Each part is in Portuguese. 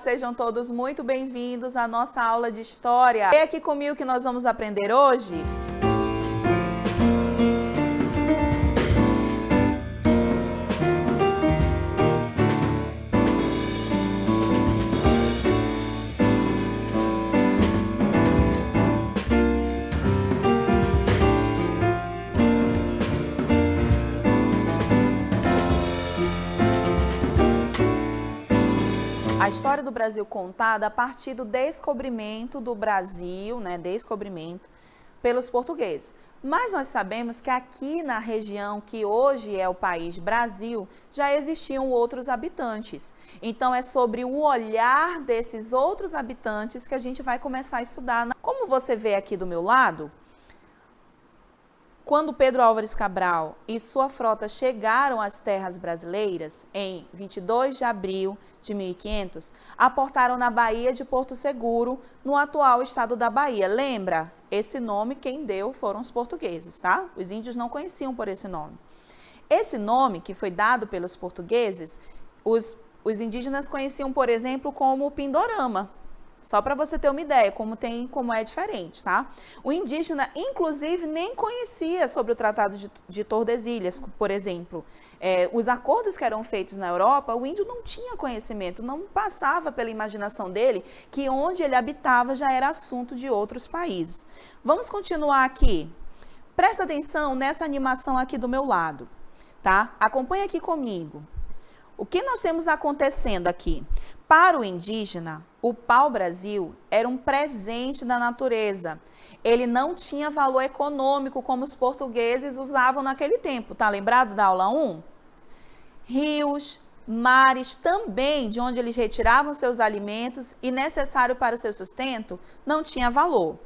sejam todos muito bem-vindos à nossa aula de História. Vem aqui comigo que nós vamos aprender hoje. A história do Brasil contada a partir do descobrimento do Brasil, descobrimento pelos portugueses. Mas nós sabemos que aqui na região que hoje é o país Brasil, já existiam outros habitantes. Então é sobre o olhar desses outros habitantes que a gente vai começar a estudar. Como você vê aqui do meu lado, quando Pedro Álvares Cabral e sua frota chegaram às terras brasileiras, em 22 de abril de 1500, aportaram na Baía de Porto Seguro, no atual estado da Bahia. Lembra? Esse nome quem deu foram os portugueses, tá? Os índios não conheciam por esse nome. Esse nome que foi dado pelos portugueses, os indígenas conheciam, por exemplo, como Pindorama. Só para você ter uma ideia como é diferente, tá? O indígena, inclusive, nem conhecia sobre o Tratado de Tordesilhas, por exemplo. Os acordos que eram feitos na Europa, o índio não tinha conhecimento, não passava pela imaginação dele que onde ele habitava já era assunto de outros países. Vamos continuar aqui. Presta atenção nessa animação aqui do meu lado, tá? Acompanha aqui comigo. O que nós temos acontecendo aqui? Para o indígena, o pau-brasil era um presente da natureza. Ele não tinha valor econômico como os portugueses usavam naquele tempo. Tá lembrado da aula 1? Rios, mares também, de onde eles retiravam seus alimentos e necessário para o seu sustento, não tinha valor.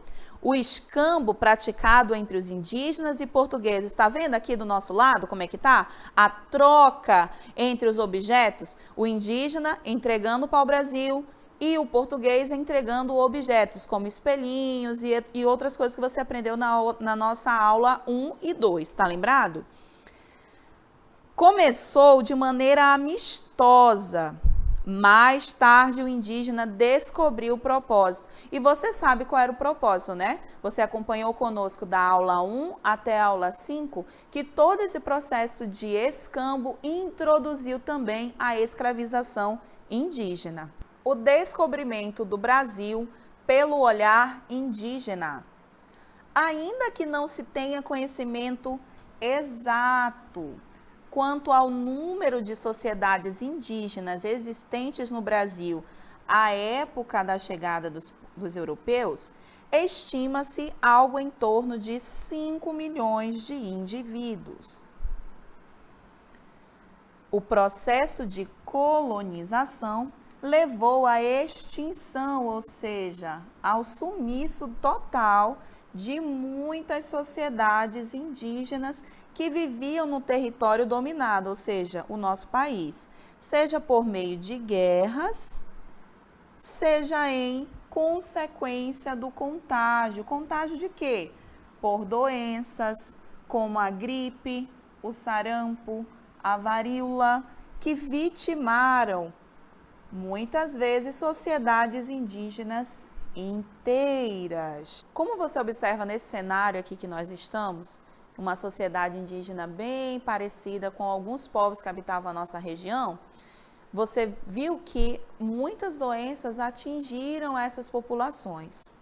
O escambo praticado entre os indígenas e portugueses, está vendo aqui do nosso lado como é que tá? A troca entre os objetos, o indígena entregando para o Brasil e o português entregando objetos, como espelhinhos e outras coisas que você aprendeu na nossa aula 1 e 2, tá lembrado? Começou de maneira amistosa. Mais tarde, o indígena descobriu o propósito. E você sabe qual era o propósito, né? Você acompanhou conosco da aula 1 até a aula 5, que todo esse processo de escambo introduziu também a escravização indígena. O descobrimento do Brasil pelo olhar indígena. Ainda que não se tenha conhecimento exato quanto ao número de sociedades indígenas existentes no Brasil à época da chegada dos europeus, estima-se algo em torno de 5 milhões de indivíduos. O processo de colonização levou à extinção, ou seja, ao sumiço total de muitas sociedades indígenas que viviam no território dominado, ou seja, o nosso país, seja por meio de guerras, seja em consequência do contágio. Contágio de quê? Por doenças como a gripe, o sarampo, a varíola, que vitimaram muitas vezes sociedades indígenas inteiras. Como você observa nesse cenário aqui que nós estamos, uma sociedade indígena bem parecida com alguns povos que habitavam a nossa região, você viu que muitas doenças atingiram essas populações,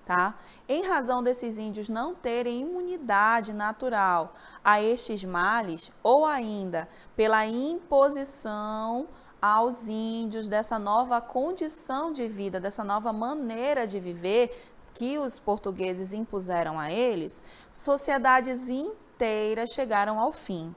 tá? Em razão desses índios não terem imunidade natural a estes males, ou ainda pela imposição aos índios dessa nova condição de vida, dessa nova maneira de viver que os portugueses impuseram a eles, sociedades inteiras chegaram ao fim.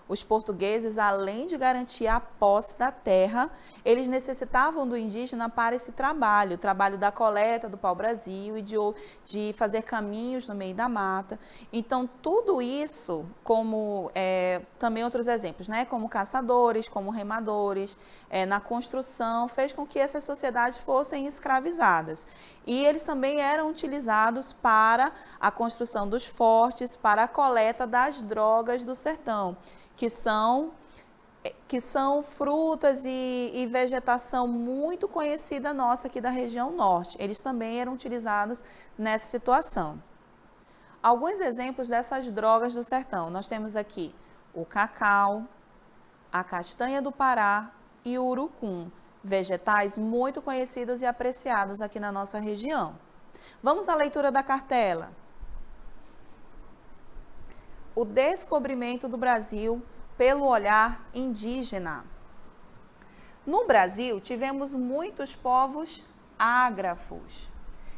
Os portugueses, além de garantir a posse da terra, eles necessitavam do indígena para esse trabalho, o trabalho da coleta do pau-brasil e de fazer caminhos no meio da mata. Então, tudo isso, como também outros exemplos, né? Como caçadores, como remadores, na construção, fez com que essas sociedades fossem escravizadas. E eles também eram utilizados para a construção dos fortes, para a coleta das drogas do sertão, que são que são frutas e vegetação muito conhecida nossa aqui da região norte. Eles também eram utilizados nessa situação. Alguns exemplos dessas drogas do sertão. Nós temos aqui o cacau, a castanha do Pará e o urucum, vegetais muito conhecidos e apreciados aqui na nossa região. Vamos à leitura da cartela. O descobrimento do Brasil pelo olhar indígena. No Brasil, tivemos muitos povos ágrafos.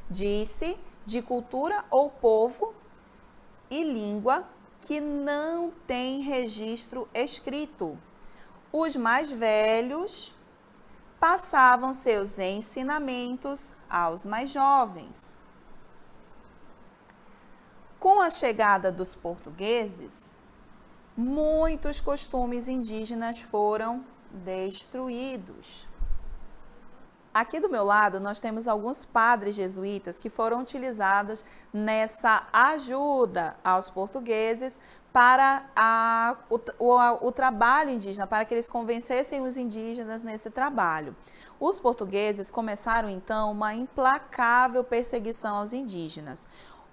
Disse de cultura ou povo e língua que não tem registro escrito. Os mais velhos passavam seus ensinamentos aos mais jovens. Com a chegada dos portugueses, muitos costumes indígenas foram destruídos. Aqui do meu lado, nós temos alguns padres jesuítas que foram utilizados nessa ajuda aos portugueses para o trabalho indígena, para que eles convencessem os indígenas nesse trabalho. Os portugueses começaram, então, uma implacável perseguição aos indígenas.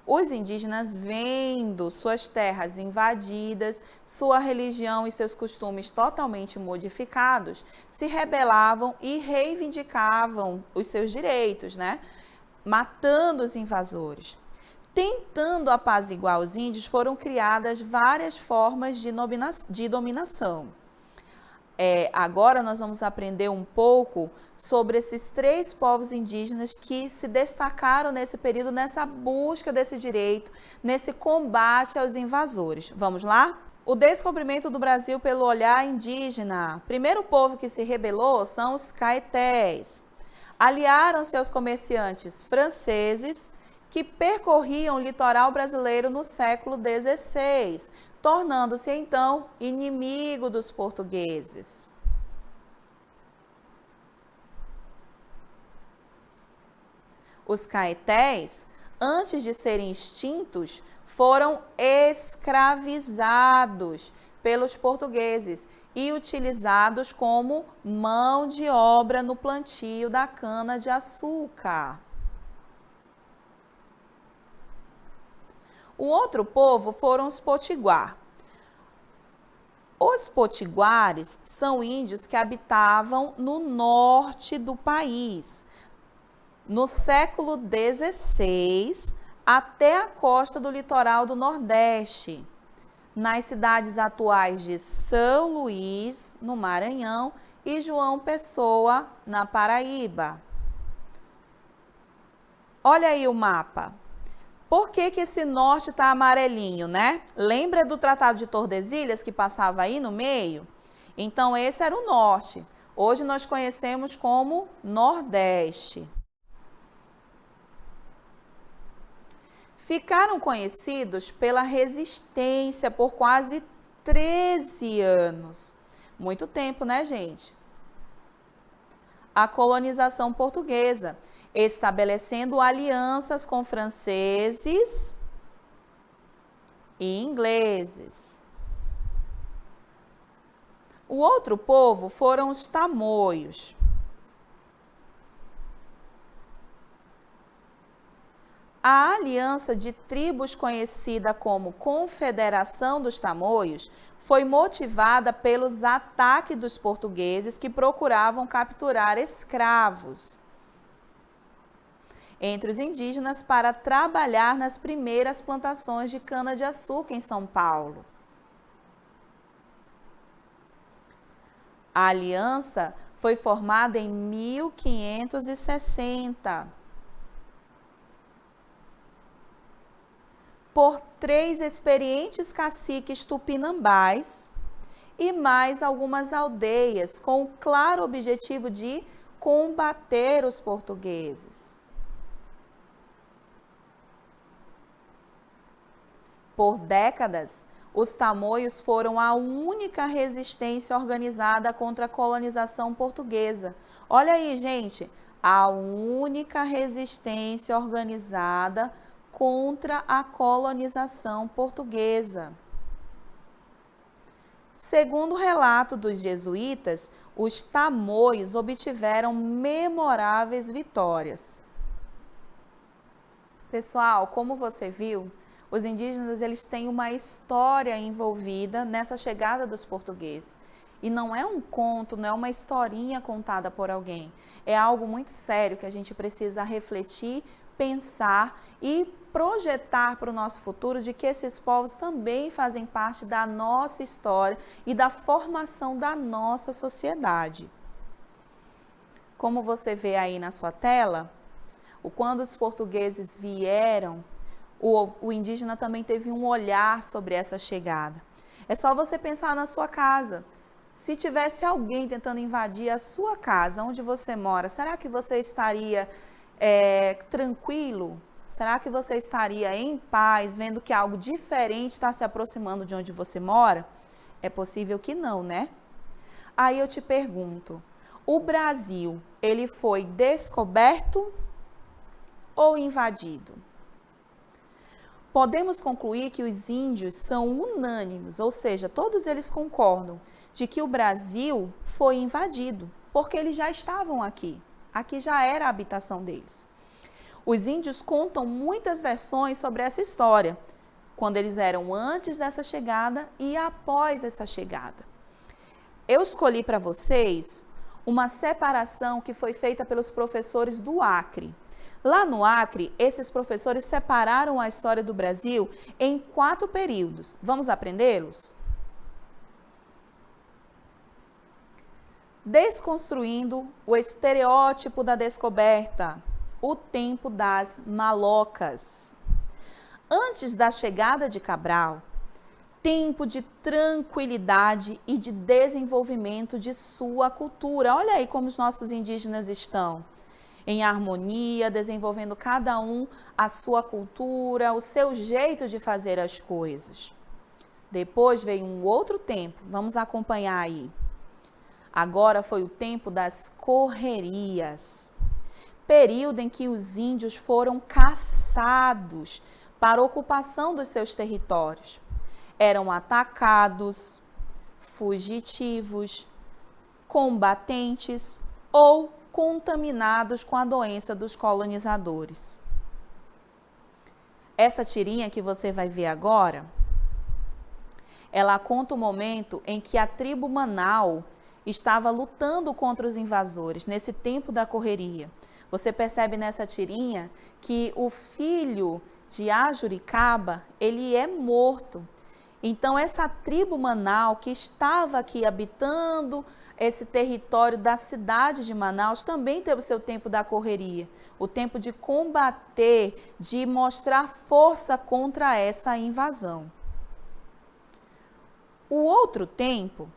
Os indígenas, vendo suas terras invadidas, sua religião e seus costumes totalmente modificados, se rebelavam e reivindicavam os seus direitos, né? Matando os invasores. Tentando apaziguar os índios, foram criadas várias formas de dominação. Agora nós vamos aprender um pouco sobre esses 3 povos indígenas que se destacaram nesse período, nessa busca desse direito, nesse combate aos invasores. Vamos lá? O descobrimento do Brasil pelo olhar indígena. Primeiro povo que se rebelou são os caetés. Aliaram-se aos comerciantes franceses que percorriam o litoral brasileiro no século XVI, tornando-se então inimigo dos portugueses. Os caetés, antes de serem extintos, foram escravizados pelos portugueses e utilizados como mão de obra no plantio da cana-de-açúcar. O outro povo foram os potiguar. Os potiguares são índios que habitavam no norte do país, no século XVI, até a costa do litoral do Nordeste, nas cidades atuais de São Luís, no Maranhão, e João Pessoa, na Paraíba. Olha aí o mapa. Por que esse norte está amarelinho, né? Lembra do Tratado de Tordesilhas que passava aí no meio? Então, esse era o norte. Hoje nós conhecemos como Nordeste. Ficaram conhecidos pela resistência por quase 13 anos. Muito tempo, né, gente? A colonização portuguesa, estabelecendo alianças com franceses e ingleses. O outro povo foram os tamoios. A aliança de tribos conhecida como Confederação dos Tamoios foi motivada pelos ataques dos portugueses que procuravam capturar escravos entre os indígenas para trabalhar nas primeiras plantações de cana-de-açúcar em São Paulo. A aliança foi formada em 1560 por 3 experientes caciques tupinambás e mais algumas aldeias com o claro objetivo de combater os portugueses. Por décadas, os tamoios foram a única resistência organizada contra a colonização portuguesa. Olha aí, gente, a única resistência organizada contra a colonização portuguesa. Segundo o relato dos jesuítas, os tamoios obtiveram memoráveis vitórias. Pessoal, como você viu, os indígenas eles têm uma história envolvida nessa chegada dos portugueses. E não é um conto, não é uma historinha contada por alguém. É algo muito sério que a gente precisa refletir, pensar e projetar para o nosso futuro de que esses povos também fazem parte da nossa história e da formação da nossa sociedade. Como você vê aí na sua tela, quando os portugueses vieram, o indígena também teve um olhar sobre essa chegada. É só você pensar na sua casa. Se tivesse alguém tentando invadir a sua casa, onde você mora, será que você estaria tranquilo? Será que você estaria em paz, vendo que algo diferente está se aproximando de onde você mora? É possível que não, né? Aí eu te pergunto, o Brasil, ele foi descoberto ou invadido? Podemos concluir que os índios são unânimes, ou seja, todos eles concordam de que o Brasil foi invadido, porque eles já estavam aqui. Aqui já era a habitação deles. Os índios contam muitas versões sobre essa história, quando eles eram antes dessa chegada e após essa chegada. Eu escolhi para vocês uma separação que foi feita pelos professores do Acre. Lá no Acre, esses professores separaram a história do Brasil em 4 períodos. Vamos aprendê-los? Desconstruindo o estereótipo da descoberta, o tempo das malocas. Antes da chegada de Cabral, tempo de tranquilidade e de desenvolvimento de sua cultura. Olha aí como os nossos indígenas estão. Em harmonia, desenvolvendo cada um a sua cultura, o seu jeito de fazer as coisas. Depois veio um outro tempo, vamos acompanhar aí. Agora foi o tempo das correrias, período em que os índios foram caçados para ocupação dos seus territórios. Eram atacados, fugitivos, combatentes ou contaminados com a doença dos colonizadores. Essa tirinha que você vai ver agora, ela conta o momento em que a tribo Manau estava lutando contra os invasores, nesse tempo da correria. Você percebe nessa tirinha que o filho de Ajuricaba, ele é morto. Então, essa tribo Manau, que estava aqui habitando esse território da cidade de Manaus, também teve o seu tempo da correria, o tempo de combater, de mostrar força contra essa invasão. O outro tempo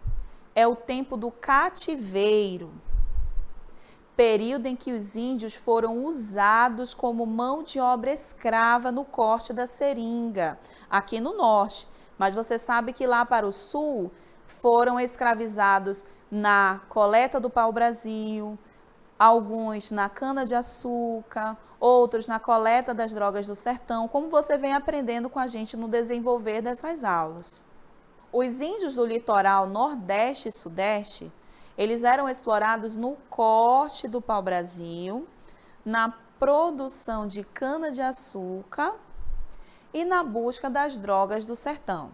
é o tempo do cativeiro, período em que os índios foram usados como mão de obra escrava no corte da seringa, aqui no norte. Mas você sabe que lá para o sul foram escravizados na coleta do pau-brasil, alguns na cana-de-açúcar, outros na coleta das drogas do sertão, como você vem aprendendo com a gente no desenvolver dessas aulas. Os índios do litoral nordeste e sudeste, eles eram explorados no corte do pau-brasil, na produção de cana-de-açúcar e na busca das drogas do sertão.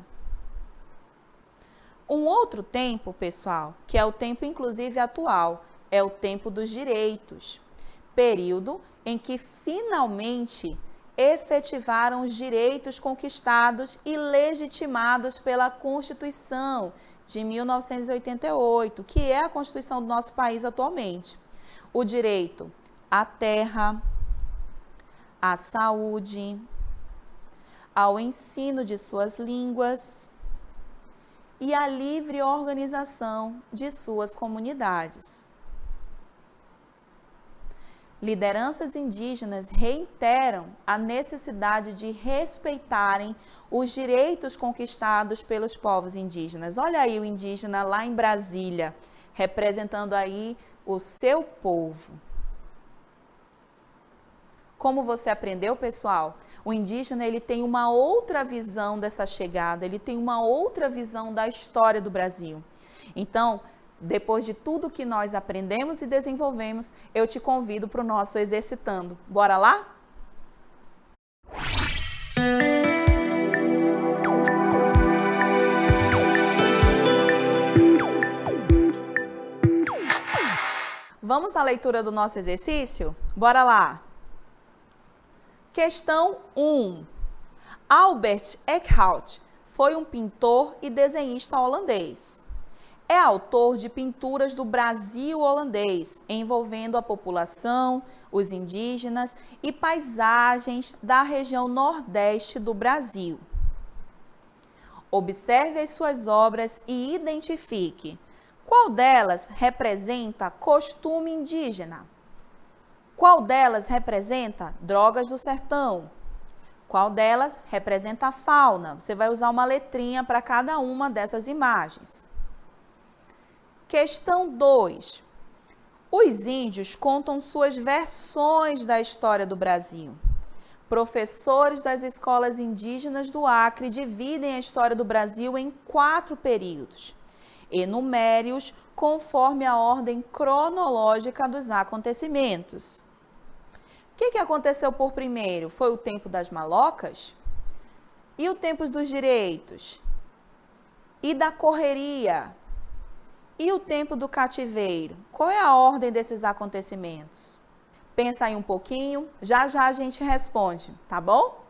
Um outro tempo, pessoal, que é o tempo inclusive atual, é o tempo dos direitos, período em que finalmente efetivaram os direitos conquistados e legitimados pela Constituição de 1988, que é a Constituição do nosso país atualmente. O direito à terra, à saúde, ao ensino de suas línguas e à livre organização de suas comunidades. Lideranças indígenas reiteram a necessidade de respeitarem os direitos conquistados pelos povos indígenas. Olha aí o indígena lá em Brasília, representando aí o seu povo. Como você aprendeu, pessoal? O indígena ele tem uma outra visão dessa chegada, ele tem uma outra visão da história do Brasil. Então, depois de tudo que nós aprendemos e desenvolvemos, eu te convido para o nosso Exercitando. Bora lá? Vamos à leitura do nosso exercício? Bora lá! Questão 1. Albert Eckhout foi um pintor e desenhista holandês. É autor de pinturas do Brasil holandês, envolvendo a população, os indígenas e paisagens da região nordeste do Brasil. Observe as suas obras e identifique qual delas representa costume indígena. Qual delas representa drogas do sertão? Qual delas representa a fauna? Você vai usar uma letrinha para cada uma dessas imagens. Questão 2. Os índios contam suas versões da história do Brasil. Professores das escolas indígenas do Acre dividem a história do Brasil em 4 períodos. Enumere-os conforme a ordem cronológica dos acontecimentos. O que aconteceu por primeiro? Foi o tempo das malocas? E o tempo dos direitos? E da correria? E o tempo do cativeiro? Qual é a ordem desses acontecimentos? Pensa aí um pouquinho, já já a gente responde, tá bom?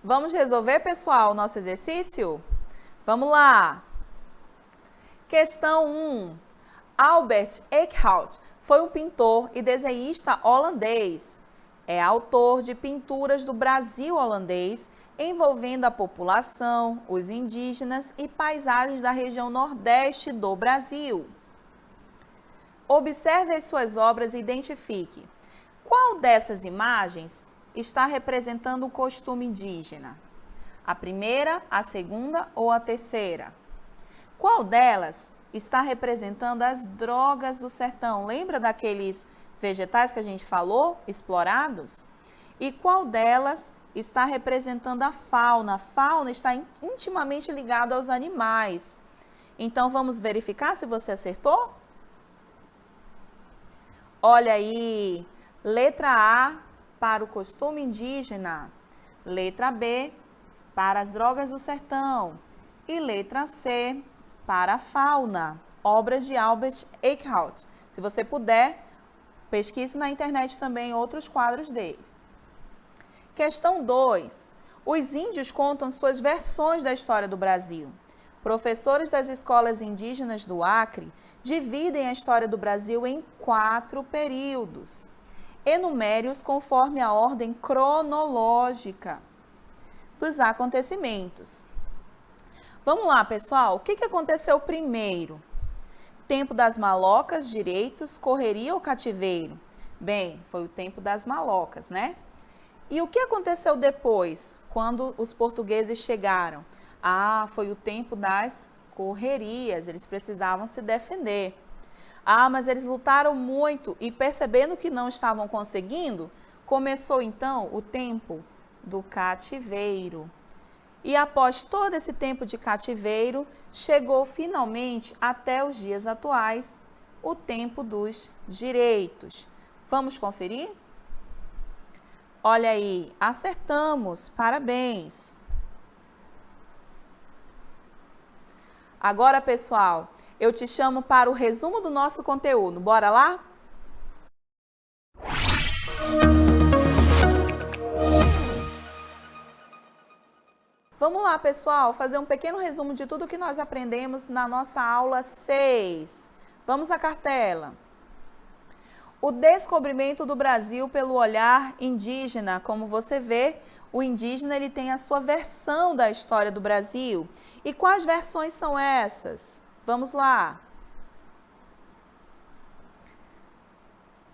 Vamos resolver, pessoal, o nosso exercício? Vamos lá! Questão 1. Albert Eickhout foi um pintor e desenhista holandês. É autor de pinturas do Brasil holandês, envolvendo a população, os indígenas e paisagens da região nordeste do Brasil. Observe as suas obras e identifique qual dessas imagens está representando o costume indígena. A primeira, a segunda ou a terceira? Qual delas está representando as drogas do sertão? Lembra daqueles vegetais que a gente falou, explorados? E qual delas está representando a fauna? A fauna está intimamente ligada aos animais. Então, vamos verificar se você acertou? Olha aí, letra A para o costume indígena, letra B para as drogas do sertão e letra C para a fauna, obras de Albert Eickhout. Se você puder, pesquise na internet também outros quadros dele. Questão 2. Os índios contam suas versões da história do Brasil. Professores das escolas indígenas do Acre dividem a história do Brasil em 4 períodos. Enumere-os conforme a ordem cronológica dos acontecimentos. Vamos lá, pessoal. O que aconteceu primeiro? Tempo das malocas, direitos, correria ou cativeiro? Bem, foi o tempo das malocas, né? E o que aconteceu depois, quando os portugueses chegaram? Ah, foi o tempo das correrias, eles precisavam se defender. Ah, mas eles lutaram muito e percebendo que não estavam conseguindo, começou então o tempo do cativeiro. E após todo esse tempo de cativeiro, chegou finalmente até os dias atuais, o tempo dos direitos. Vamos conferir? Olha aí, acertamos, parabéns! Agora, pessoal, eu te chamo para o resumo do nosso conteúdo. Bora lá? Vamos lá, pessoal, fazer um pequeno resumo de tudo que nós aprendemos na nossa aula 6. Vamos à cartela. O descobrimento do Brasil pelo olhar indígena. Como você vê, o indígena ele tem a sua versão da história do Brasil. E quais versões são essas? Vamos lá.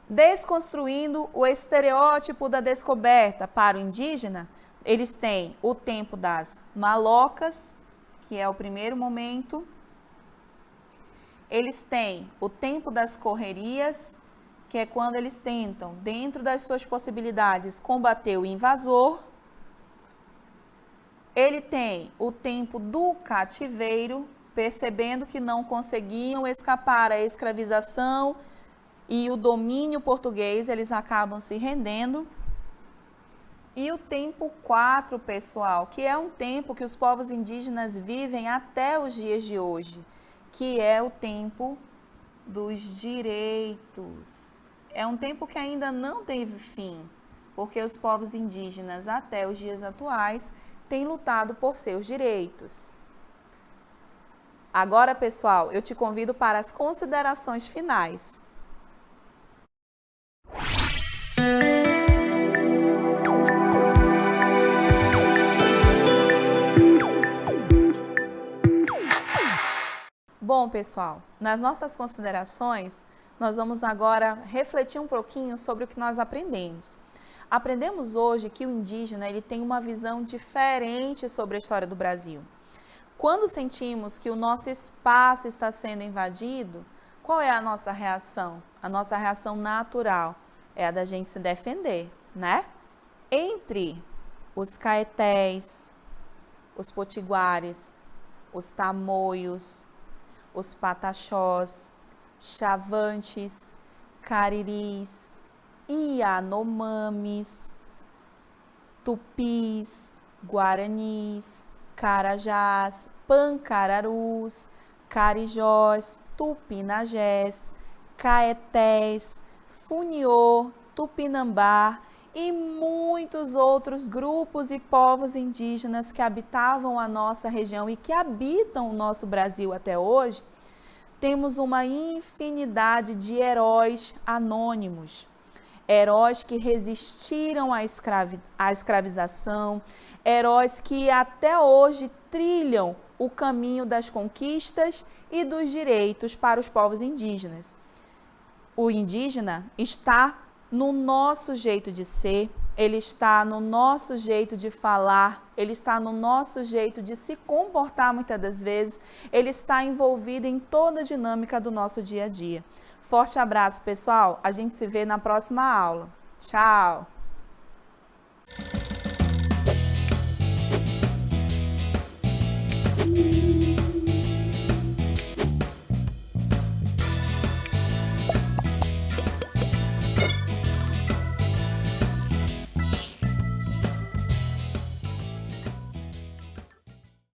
Desconstruindo o estereótipo da descoberta para o indígena, eles têm o tempo das malocas, que é o primeiro momento. Eles têm o tempo das correrias, que é quando eles tentam, dentro das suas possibilidades, combater o invasor. Ele tem o tempo do cativeiro, percebendo que não conseguiam escapar à escravização e o domínio português, eles acabam se rendendo. E o tempo 4, pessoal, que é um tempo que os povos indígenas vivem até os dias de hoje, que é o tempo dos direitos. É um tempo que ainda não teve fim, porque os povos indígenas até os dias atuais têm lutado por seus direitos. Agora, pessoal, eu te convido para as considerações finais. Bom, pessoal, nas nossas considerações, nós vamos agora refletir um pouquinho sobre o que nós aprendemos. Aprendemos hoje que o indígena ele tem uma visão diferente sobre a história do Brasil. Quando sentimos que o nosso espaço está sendo invadido, qual é a nossa reação? A nossa reação natural é a da gente se defender, né? Entre os caetés, os potiguares, os tamoios, os pataxós, chavantes, cariris, yanomamis, tupis, guaranis, carajás, pancararus, carijós, tupinagés, caetés, funiô, tupinambá e muitos outros grupos e povos indígenas que habitavam a nossa região e que habitam o nosso Brasil até hoje, temos uma infinidade de heróis anônimos. Heróis que resistiram à escravização, heróis que até hoje trilham o caminho das conquistas e dos direitos para os povos indígenas. O indígena está no nosso jeito de ser, ele está no nosso jeito de falar, ele está no nosso jeito de se comportar muitas das vezes, ele está envolvido em toda a dinâmica do nosso dia a dia. Forte abraço, pessoal. A gente se vê na próxima aula. Tchau!